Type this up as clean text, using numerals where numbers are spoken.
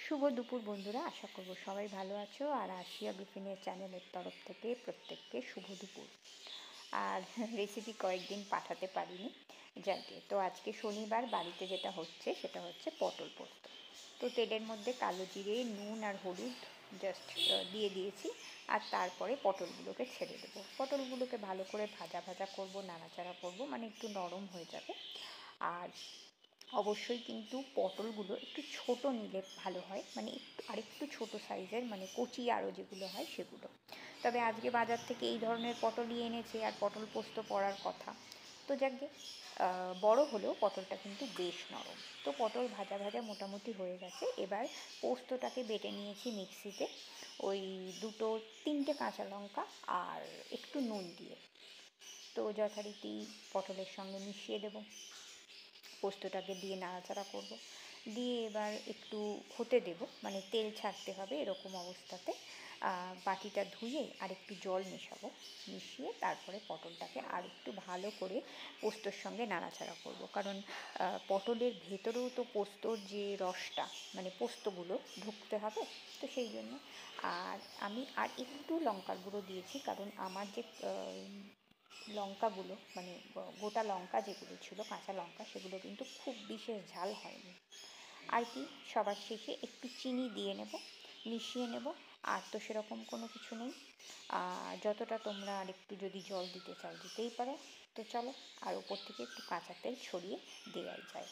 শুভ দুপুর বন্ধুরা, আশা করব সবাই ভালো আছো। আর আশিয়া বিপিনের চ্যানেলের তরফ থেকে প্রত্যেককে শুভ দুপুর। আর রেসিপি কয়েকদিন পাঠাতে পারিনি, যাকে তো আজকে শনিবার বাড়িতে যেটা হচ্ছে সেটা হচ্ছে পটল পোস্ত। তো তেলের মধ্যে কালো জিরে, নুন আর হলুদ জাস্ট দিয়ে দিয়েছি। আর তারপরে পটলগুলোকে ছেড়ে দেবো। পটলগুলোকে ভালো করে ভাজা ভাজা করব, নাড়াচাড়া করব, মানে একটু নরম হয়ে যাবে। আর অবশ্যই কিন্তু পটলগুলো একটু ছোট নিলে ভালো হয়, মানে একটু আরেকটু ছোট সাইজের, মানে কচি আরও যেগুলো হয় সেগুলো। তবে আজকে বাজার থেকে এই ধরনের পটলই এনেছে, আর পটল পোস্ত পড়ার কথা। তো যাকে বড় হলেও পটলটা কিন্তু বেশ নরম। তো পটল ভাজা ভাজা মোটামুটি হয়ে গেছে। এবার পোস্তটাকে বেটে নিয়েছি মিক্সিতে, ওই তিনটে কাঁচা লঙ্কা আর একটু নুন দিয়ে। তো যথারীতি পটলের সঙ্গে মিশিয়ে দেবো, পোস্তটাকে দিয়ে নাড়াচাড়া করব, দিয়ে এবার একটু হতে দেব, মানে তেল ছাড়তে হবে এরকম অবস্থাতে বাটিটা ধুয়ে আর একটু জল মেশাবো, মিশিয়ে তারপরে পটলটাকে আর একটু ভালো করে পোস্তর সঙ্গে নাড়াচাড়া করব। কারণ পটলের ভেতরেও তো পোস্তর যে রসটা, মানে পোস্তগুলো ঢুকতে হবে, তো সেই জন্য। আর আমি আর একটু লঙ্কার গুঁড়ো দিয়েছি, কারণ আমার যে লঙ্কাগুলো, মানে গোটা লঙ্কা যেগুলো ছিল, কাঁচা লঙ্কা, সেগুলো কিন্তু খুব বিশেষ ঝাল হয়নি আর কি। সবার শেষে একটু চিনি দিয়ে নেব, মিশিয়ে নেব। আর তো সেরকম কোনো কিছু নেই। যতটা তোমরা আর একটু যদি জল দিতে চাও দিতেই পারো। তো চলো, আর উপর থেকে একটু কাঁচা তেল ছড়িয়ে দেওয়াই যায়।